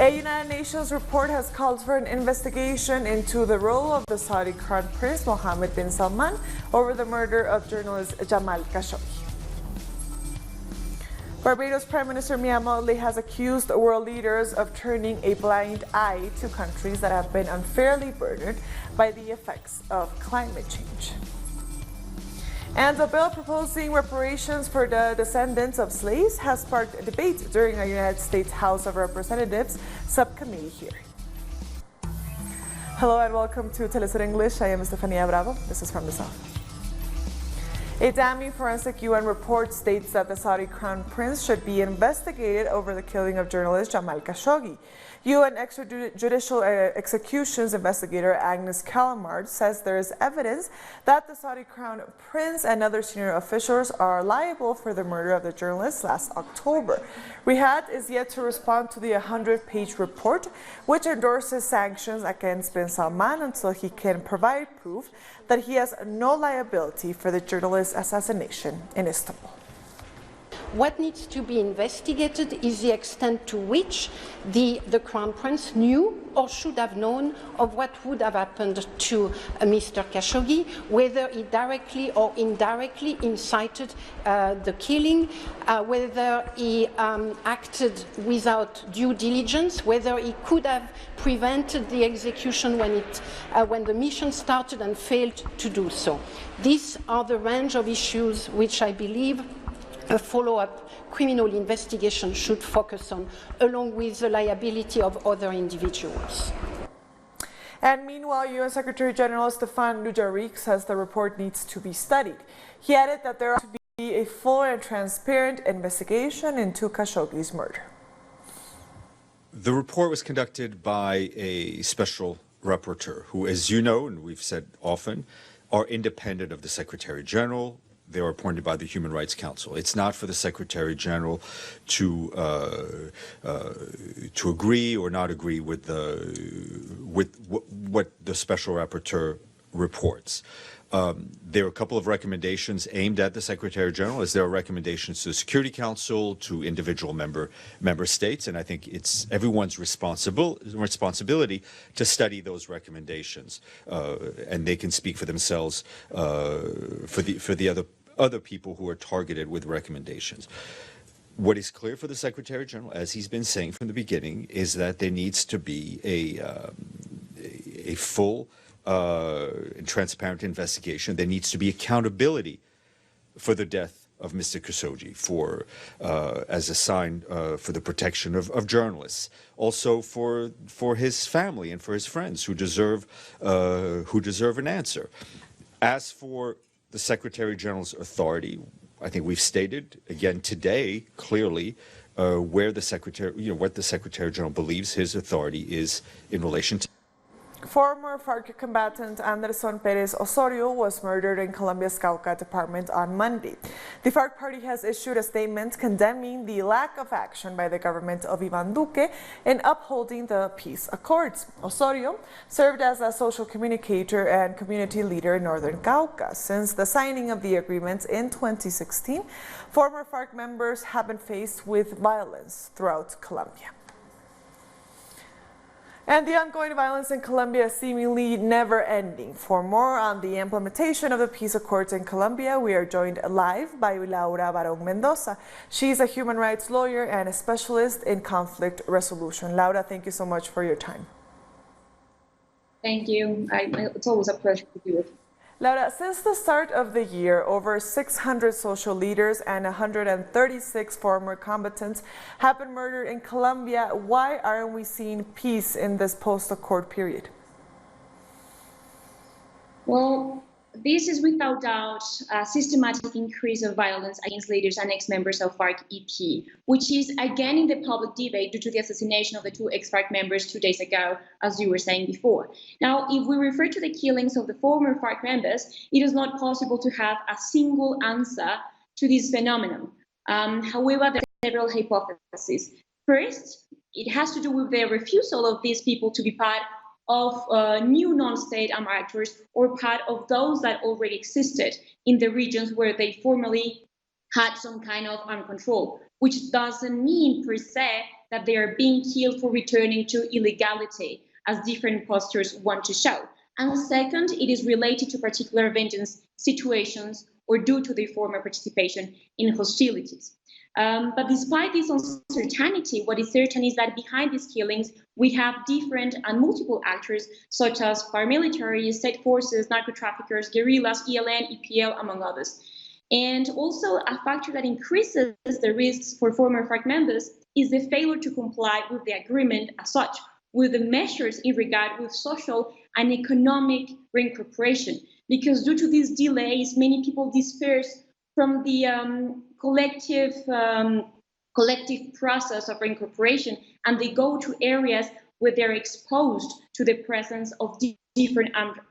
A United Nations report has called for an investigation into the role of the Saudi Crown Prince Mohammed bin Salman over the murder of journalist Jamal Khashoggi. Barbados Prime Minister Mia Mottley has accused world leaders of turning a blind eye to countries that have been unfairly burdened by the effects of climate change. And a bill proposing reparations for the descendants of slaves has sparked debate during a United States House of Representatives subcommittee hearing. Hello and welcome to Teleset English. I am Estefania Bravo. This is from the South. A damning forensic UN report states that the Saudi Crown Prince should be investigated over the killing of journalist Jamal Khashoggi. UN extrajudicial executions investigator Agnes Calamard says there is evidence that the Saudi Crown Prince and other senior officials are liable for the murder of the journalist last October. Riyadh is yet to respond to the 100-page report, which endorses sanctions against bin Salman until he can provide proof that he has no liability for the journalist's assassination in Istanbul. What needs to be investigated is the extent to which the Crown Prince knew or should have known of what would have happened to Mr. Khashoggi, whether he directly or indirectly incited the killing, whether he acted without due diligence, whether he could have prevented the execution when the mission started and failed to do so. These are the range of issues which I believe a follow-up criminal investigation should focus on, along with the liability of other individuals. And meanwhile, UN Secretary General Stefan Dujarric says the report needs to be studied. He added that there ought to be a full and transparent investigation into Khashoggi's murder. The report was conducted by a special rapporteur who, as you know, and we've said often, are independent of the Secretary General. They are appointed by the Human Rights Council. It's not for the Secretary General to agree or not agree with what the Special Rapporteur reports. There are a couple of recommendations aimed at the Secretary General, as there are recommendations to the Security Council, to individual member states, and I think it's everyone's responsibility to study those recommendations, and they can speak for themselves for the other people who are targeted with recommendations. What is clear for the Secretary General, as he's been saying from the beginning, is that there needs to be a full and transparent investigation. There needs to be accountability for the death of Mr. Khashoggi, as a sign for the protection of journalists, also for his family and for his friends who deserve an answer. As for the Secretary General's authority, I think we've stated again today clearly what the Secretary General believes his authority is in relation to. Former FARC combatant Anderson Perez Osorio was murdered in Colombia's Cauca department on Monday. The FARC party has issued a statement condemning the lack of action by the government of Iván Duque in upholding the peace accords. Osorio served as a social communicator and community leader in northern Cauca. Since the signing of the agreements in 2016, former FARC members have been faced with violence throughout Colombia. And the ongoing violence in Colombia is seemingly never-ending. For more on the implementation of the peace accords in Colombia, we are joined live by Laura Baron-Mendoza. She's a human rights lawyer and a specialist in conflict resolution. Laura, thank you so much for your time. Thank you. It's always a pleasure to be with you. Laura, since the start of the year, over 600 social leaders and 136 former combatants have been murdered in Colombia. Why aren't we seeing peace in this post-accord period? Well, this is without doubt a systematic increase of violence against leaders and ex-members of FARC-EP, which is again in the public debate due to the assassination of the two ex-FARC members 2 days ago, as you were saying before. Now, if we refer to the killings of the former FARC members, it is not possible to have a single answer to this phenomenon. However, there are several hypotheses. First, it has to do with the refusal of these people to be part of new non-state armed actors or part of those that already existed in the regions where they formerly had some kind of armed control, which doesn't mean per se that they are being killed for returning to illegality, as different posters want to show. And second, it is related to particular vengeance situations or due to their former participation in hostilities. But despite this uncertainty, what is certain is that behind these killings, we have different and multiple actors, such as paramilitary, state forces, narco-traffickers, guerrillas, ELN, EPL, among others. And also a factor that increases the risks for former FARC members is the failure to comply with the agreement as such, with the measures in regard with social and economic reincorporation. Because due to these delays, many people disperse from the collective process of reincorporation, and they go to areas where they're exposed to the presence of different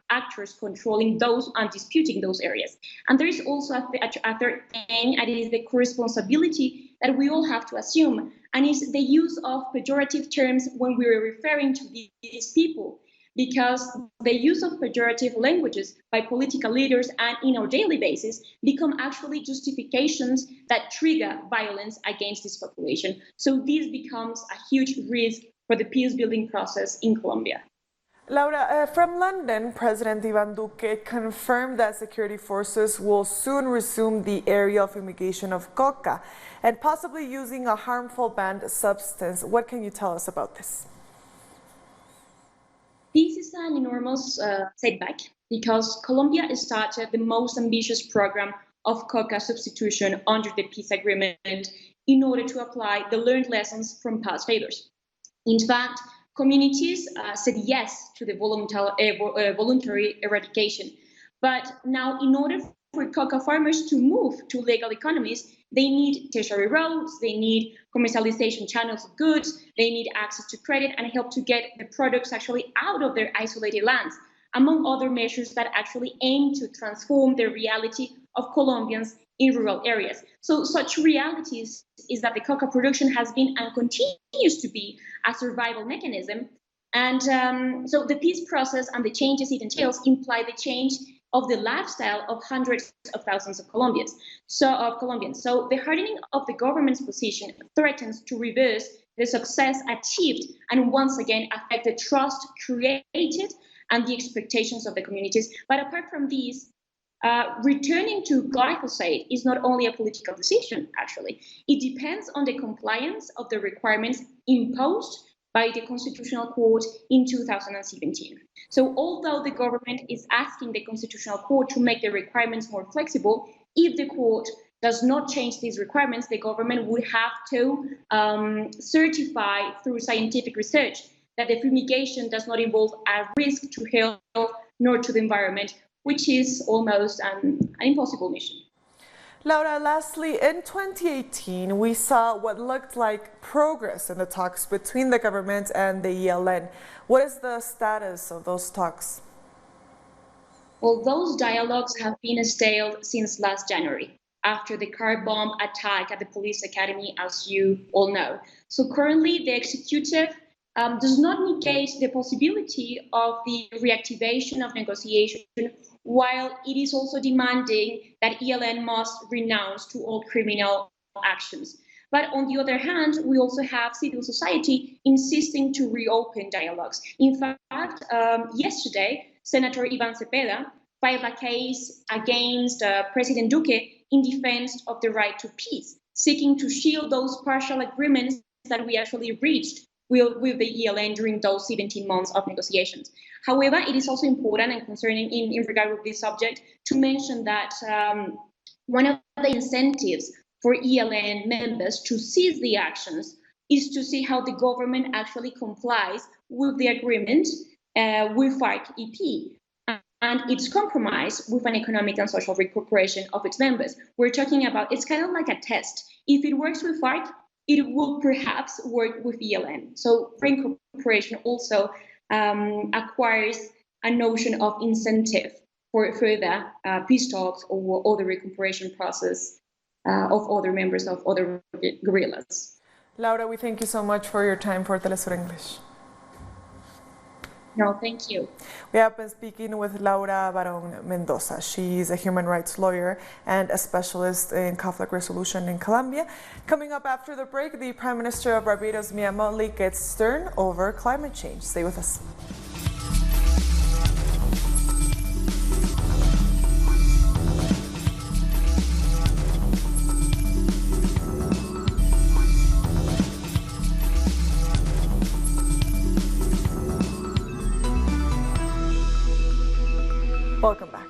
actors controlling those and disputing those areas. And there is also a third thing, and it is the co-responsibility that we all have to assume, and is the use of pejorative terms when we are referring to these people, because the use of pejorative languages by political leaders and in our daily basis become actually justifications that trigger violence against this population. So this becomes a huge risk for the peace-building process in Colombia. Laura, from London, President Iván Duque confirmed that security forces will soon resume the aerial fumigation of coca and possibly using a harmful banned substance. What can you tell us about this? This is an enormous setback because Colombia started the most ambitious program of coca substitution under the peace agreement in order to apply the learned lessons from past failures. In fact, communities said yes to the voluntary eradication. But now, in order for coca farmers to move to legal economies, they need tertiary roads, they need commercialization channels of goods, they need access to credit and help to get the products actually out of their isolated lands, among other measures that actually aim to transform the reality of Colombians in rural areas. So such realities is that the coca production has been and continues to be a survival mechanism. And so the peace process and the changes it entails imply the change of the lifestyle of hundreds of thousands of Colombians. So the hardening of the government's position threatens to reverse the success achieved and once again affect the trust created and the expectations of the communities. But apart from these, returning to glyphosate is not only a political decision, actually. It depends on the compliance of the requirements imposed by the Constitutional Court in 2017. So although the government is asking the Constitutional Court to make the requirements more flexible, if the court does not change these requirements, the government would have to certify through scientific research that the fumigation does not involve a risk to health nor to the environment, which is almost an impossible mission. Laura, lastly, in 2018, we saw what looked like progress in the talks between the government and the ELN. What is the status of those talks? Well, those dialogues have been stale since last January, after the car bomb attack at the police academy, as you all know. So currently, the executive does not negate the possibility of the reactivation of negotiation, while it is also demanding that ELN must renounce to all criminal actions. But on the other hand, we also have civil society insisting to reopen dialogues. In fact, yesterday, Senator Iván Cepeda filed a case against President Duque in defense of the right to peace, seeking to shield those partial agreements that we actually reached with the ELN during those 17 months of negotiations. However, it is also important and concerning in regard with this subject to mention that one of the incentives for ELN members to seize the actions is to see how the government actually complies with the agreement with FARC-EP and its compromise with an economic and social recuperation of its members. We're talking about, it's kind of like a test. If it works with FARC, it will perhaps work with ELN. So reincorporation also acquires a notion of incentive for further peace talks or other recuperation process of other members of other guerrillas. Laura, we thank you so much for your time for Telesur English. No, thank you. We have been speaking with Laura Baron-Mendoza. She's a human rights lawyer and a specialist in conflict resolution in Colombia. Coming up after the break, the Prime Minister of Barbados, Mia Mottley, gets stern over climate change. Stay with us. Welcome back.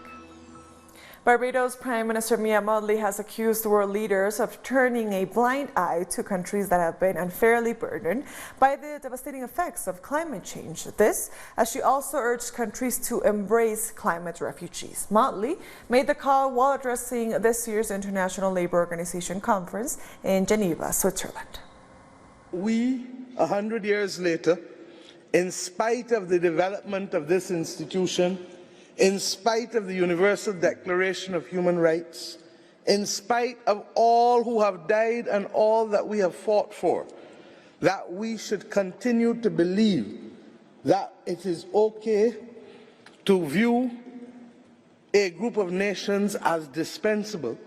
Barbados Prime Minister Mia Mottley has accused world leaders of turning a blind eye to countries that have been unfairly burdened by the devastating effects of climate change. This, as she also urged countries to embrace climate refugees. Mottley made the call while addressing this year's International Labour Organization conference in Geneva, Switzerland. We, 100 years later, in spite of the development of this institution, in spite of the Universal Declaration of Human Rights, in spite of all who have died and all that we have fought for, that we should continue to believe that it is okay to view a group of nations as dispensable,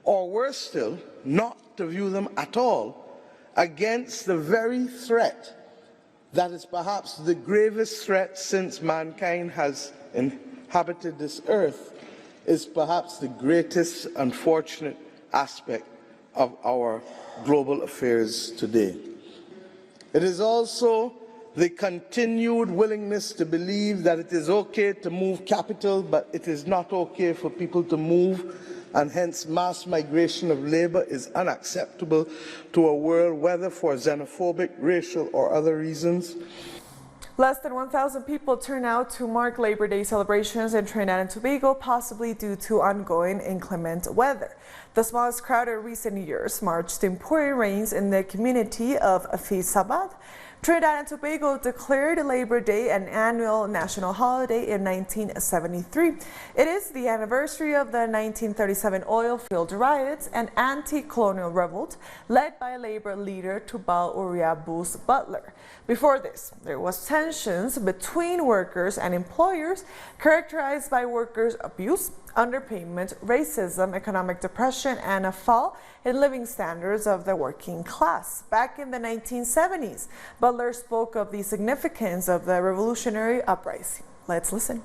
or worse still, not to view them at all, against the very threat that is perhaps the gravest threat since mankind has inhabited this earth, is perhaps the greatest unfortunate aspect of our global affairs today. It is also the continued willingness to believe that it is okay to move capital, but it is not okay for people to move, and hence mass migration of labor is unacceptable to a world, whether for xenophobic, racial, or other reasons. Less than 1,000 people turn out to mark Labor Day celebrations in Trinidad and Tobago, possibly due to ongoing inclement weather. The smallest crowd in recent years marched in pouring rains in the community of FtS. Trinidad and Tobago declared Labor Day an annual national holiday in 1973. It is the anniversary of the 1937 oil field riots and anti-colonial revolt led by Labor leader Tubal Uriah Booth Butler. Before this, there was tensions between workers and employers characterized by workers' abuse, underpayment, racism, economic depression, and a fall in living standards of the working class. Back in the 1970s, Butler spoke of the significance of the revolutionary uprising. Let's listen.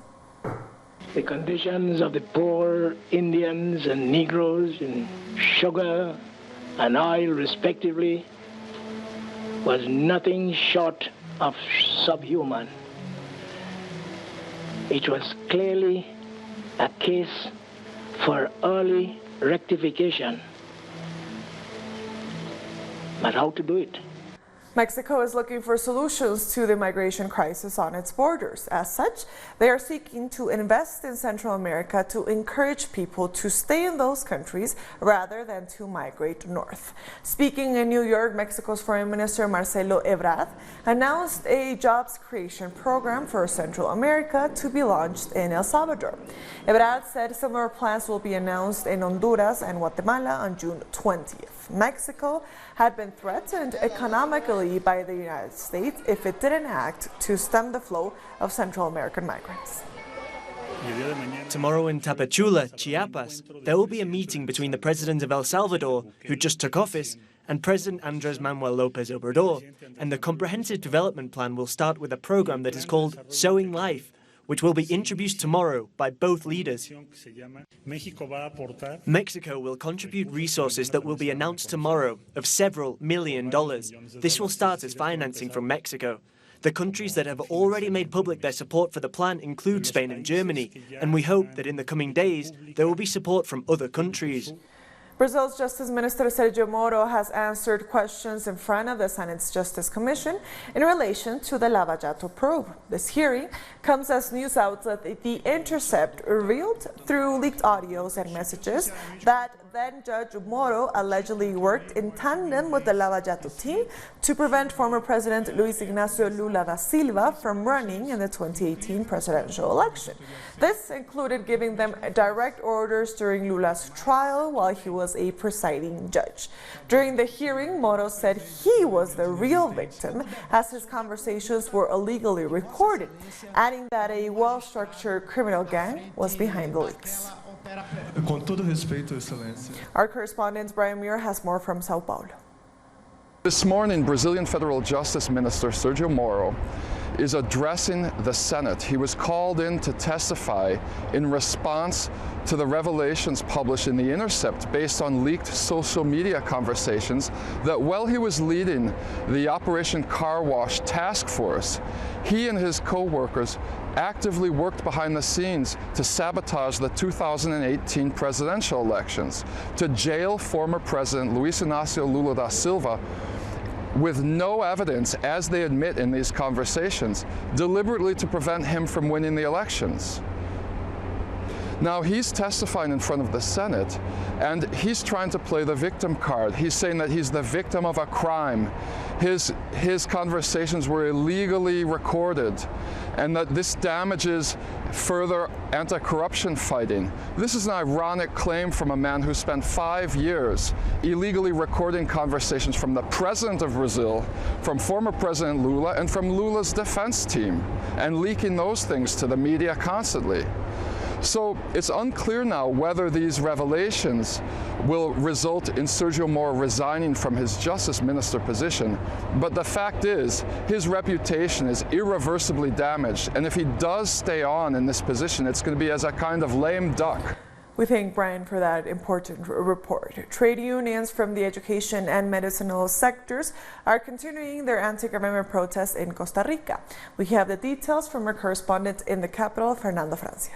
The conditions of the poor Indians and Negroes in sugar and oil, respectively, was nothing short of subhuman. It was clearly a case for early rectification. But how to do it? Mexico is looking for solutions to the migration crisis on its borders. As such, they are seeking to invest in Central America to encourage people to stay in those countries rather than to migrate north. Speaking in New York, Mexico's Foreign Minister Marcelo Ebrard announced a jobs creation program for Central America to be launched in El Salvador. Ebrard said similar plans will be announced in Honduras and Guatemala on June 20th. Mexico had been threatened economically by the United States if it didn't act to stem the flow of Central American migrants. Tomorrow in Tapachula, Chiapas, there will be a meeting between the President of El Salvador, who just took office, and President Andrés Manuel López Obrador. And the comprehensive development plan will start with a program that is called Sowing Life, which will be introduced tomorrow by both leaders. Mexico will contribute resources that will be announced tomorrow of several $1 million. This will start as financing from Mexico. The countries that have already made public their support for the plan include Spain and Germany, and we hope that in the coming days there will be support from other countries. Brazil's Justice Minister Sergio Moro has answered questions in front of the Senate's Justice Commission in relation to the Lava Jato probe. This hearing comes as news outlet The Intercept revealed through leaked audios and messages that then Judge Moro allegedly worked in tandem with the Lava Jato team to prevent former President Luis Ignacio Lula da Silva from running in the 2018 presidential election. This included giving them direct orders during Lula's trial while he was a presiding judge. During the hearing, Moro said he was the real victim as his conversations were illegally recorded, adding that a well-structured criminal gang was behind the leaks. Com todo respeito, Excelência. Our correspondent Brian Muir has more from Sao Paulo. This morning, Brazilian Federal Justice Minister Sergio Moro is addressing the Senate. He was called in to testify in response to the revelations published in The Intercept based on leaked social media conversations that while he was leading the Operation Car Wash task force, he and his co-workers actively worked behind the scenes to sabotage the 2018 presidential elections, to jail former President Luis Ignacio Lula da Silva with no evidence, as they admit in these conversations, deliberately to prevent him from winning the elections. Now he's testifying in front of the Senate, and he's trying to play the victim card. He's saying that he's the victim of a crime. His conversations were illegally recorded, and that this damages further anti-corruption fighting. This is an ironic claim from a man who spent 5 years illegally recording conversations from the president of Brazil, from former President Lula, and from Lula's defense team, and leaking those things to the media constantly. So it's unclear now whether these revelations will result in Sergio Moro resigning from his justice minister position, but the fact is his reputation is irreversibly damaged, and if he does stay on in this position, it's going to be as a kind of lame duck. We thank Brian for that important report. Trade unions from the education and medicinal sectors are continuing their anti-government protests in Costa Rica. We have the details from our correspondent in the capital, Fernando Francia.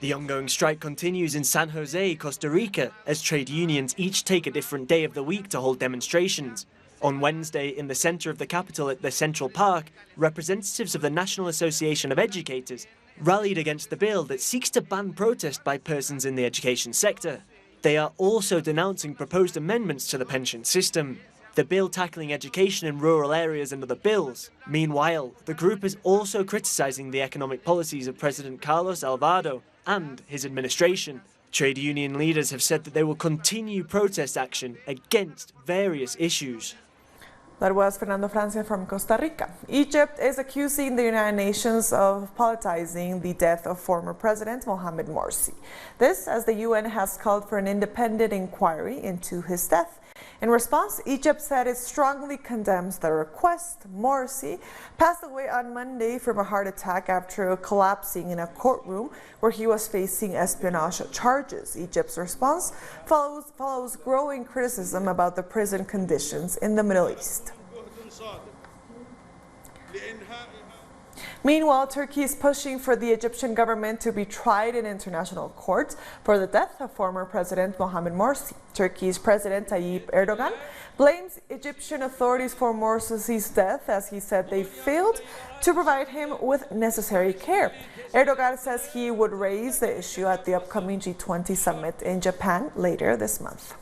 The ongoing strike continues in San Jose, Costa Rica, as trade unions each take a different day of the week to hold demonstrations. On Wednesday, in the centre of the capital at the Central Park, representatives of the National Association of Educators rallied against the bill that seeks to ban protest by persons in the education sector. They are also denouncing proposed amendments to the pension system, the bill tackling education in rural areas and other bills. Meanwhile, the group is also criticising the economic policies of President Carlos Alvaro and his administration. Trade union leaders have said that they will continue protest action against various issues. That was Fernando Francia from Costa Rica. Egypt is accusing the United Nations of politicizing the death of former President Mohamed Morsi. This as the UN has called for an independent inquiry into his death. In response, Egypt said it strongly condemns the request. Morsi passed away on Monday from a heart attack after collapsing in a courtroom where he was facing espionage charges. Egypt's response follows growing criticism about the prison conditions in the Middle East. Meanwhile, Turkey is pushing for the Egyptian government to be tried in international court for the death of former President Mohamed Morsi. Turkey's President Tayyip Erdogan blames Egyptian authorities for Morsi's death, as he said they failed to provide him with necessary care. Erdogan says he would raise the issue at the upcoming G20 summit in Japan later this month.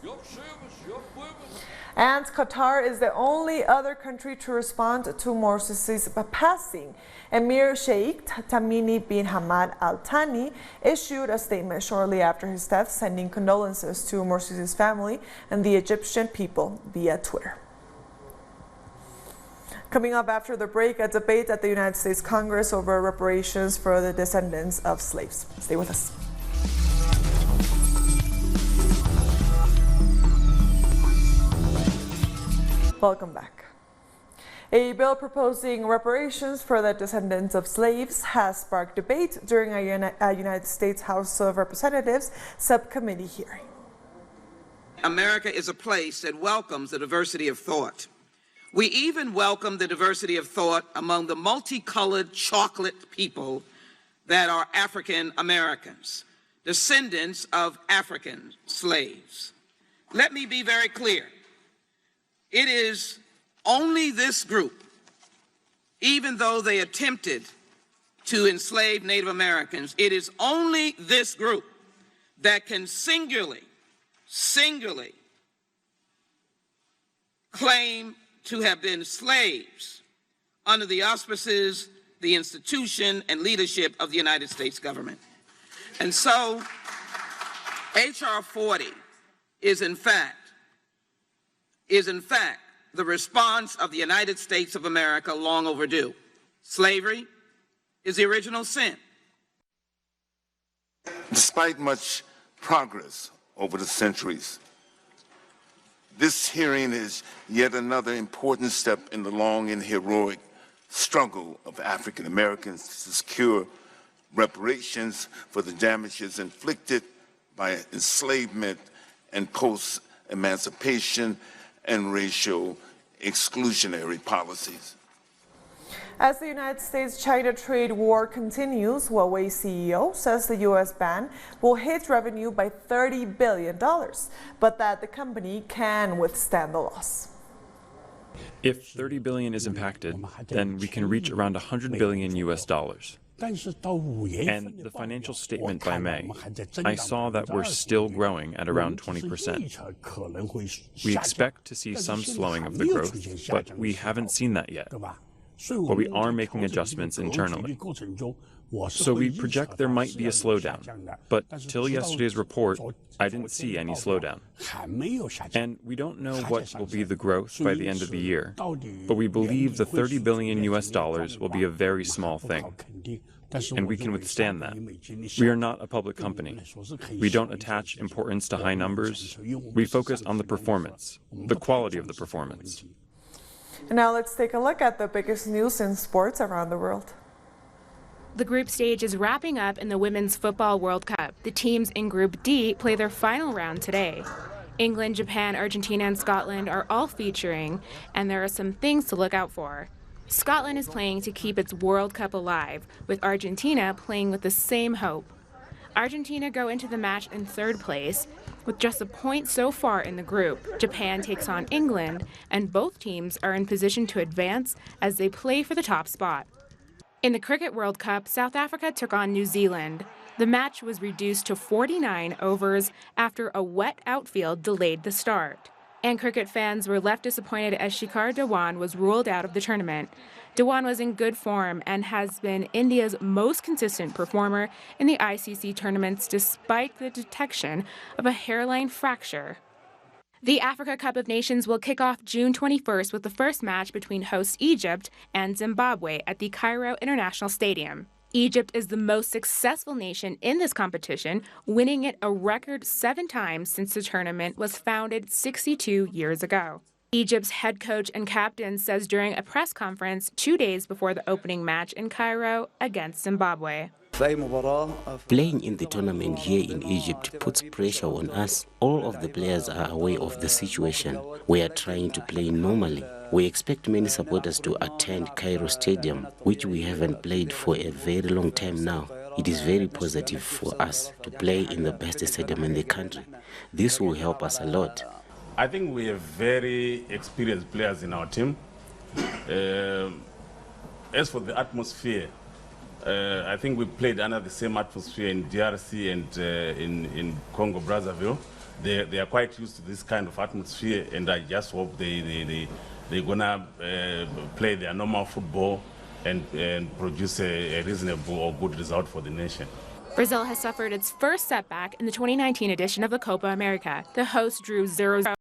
And Qatar is the only other country to respond to Morsi's passing. Emir Sheikh Tamimi bin Hamad Al Thani issued a statement shortly after his death, sending condolences to Morsi's family and the Egyptian people via Twitter. Coming up after the break, a debate at the United States Congress over reparations for the descendants of slaves. Stay with us. Welcome back. A bill proposing reparations for the descendants of slaves has sparked debate during a United States House of Representatives subcommittee hearing. America is a place that welcomes the diversity of thought. We even welcome the diversity of thought among the multicolored chocolate people that are African Americans, descendants of African slaves. Let me be very clear. It is only this group, even though they attempted to enslave Native Americans, it is only this group that can singularly claim to have been slaves under the auspices, the institution, and leadership of the United States government. And so, H.R. 40 is in fact the response of the United States of America long overdue. Slavery is the original sin. Despite much progress over the centuries, this hearing is yet another important step in the long and heroic struggle of African Americans to secure reparations for the damages inflicted by enslavement and post-emancipation and racial exclusionary policies. As the United States-China trade war continues, Huawei CEO says the U.S. ban will hit revenue by $30 billion, but that the company can withstand the loss. If $30 billion is impacted, then we can reach around $100 billion US dollars. And the financial statement by May, I saw that we're still growing at around 20%. We expect to see some slowing of the growth, but we haven't seen that yet. But we are making adjustments internally. So we project there might be a slowdown, but till yesterday's report, I didn't see any slowdown. And we don't know what will be the growth by the end of the year, but we believe the $30 billion US dollars will be a very small thing. And we can withstand that. We are not a public company. We don't attach importance to high numbers. We focus on the performance, the quality of the performance. And now let's take a look at the biggest news in sports around the world. The group stage is wrapping up in the Women's Football World Cup. The teams in Group D play their final round today. England, Japan, Argentina, and Scotland are all featuring, and there are some things to look out for. Scotland is playing to keep its World Cup alive, with Argentina playing with the same hope. Argentina go into the match in third place, with just a point so far in the group. Japan takes on England, and both teams are in position to advance as they play for the top spot. In the Cricket World Cup, South Africa took on New Zealand. The match was reduced to 49 overs after a wet outfield delayed the start. And cricket fans were left disappointed as Shikhar Dhawan was ruled out of the tournament. Dhawan was in good form and has been India's most consistent performer in the ICC tournaments despite the detection of a hairline fracture. The Africa Cup of Nations will kick off June 21st with the first match between host Egypt and Zimbabwe at the Cairo International Stadium. Egypt is the most successful nation in this competition, winning it a record 7 times since the tournament was founded 62 years ago. Egypt's head coach and captain says during a press conference 2 days before the opening match in Cairo against Zimbabwe. Playing in the tournament here in Egypt puts pressure on us. All of the players are aware of the situation. We are trying to play normally. We expect many supporters to attend Cairo Stadium, which we haven't played for a very long time now. It is very positive for us to play in the best stadium in the country. This will help us a lot. I think we have very experienced players in our team. As for the atmosphere, I think we played under the same atmosphere in DRC and in Congo Brazzaville. They are quite used to this kind of atmosphere, and I just hope they're gonna play their normal football and produce a reasonable or good result for the nation. Brazil has suffered its first setback in the 2019 edition of the Copa America. The hosts drew 0-0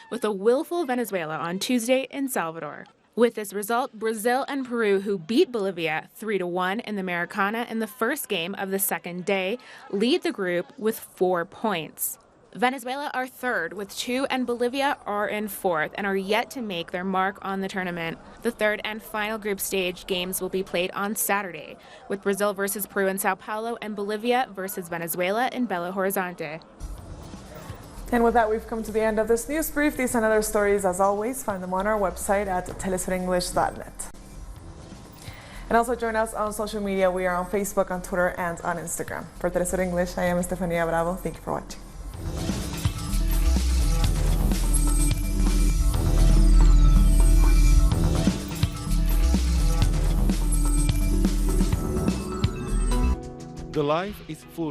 with a willful Venezuela on Tuesday in Salvador. With this result, Brazil and Peru, who beat Bolivia 3-1 in the Maracana in the first game of the second day, lead the group with 4 points. Venezuela are third with 2, and Bolivia are in fourth and are yet to make their mark on the tournament. The third and final group stage games will be played on Saturday, with Brazil versus Peru in Sao Paulo and Bolivia versus Venezuela in Belo Horizonte. And with that, we've come to the end of this news brief. These and other stories, as always, find them on our website at telesurenglish.net. And also join us on social media. We are on Facebook, on Twitter, and on Instagram. For Telesur English, I am Estefania Bravo. Thank you for watching. The life is full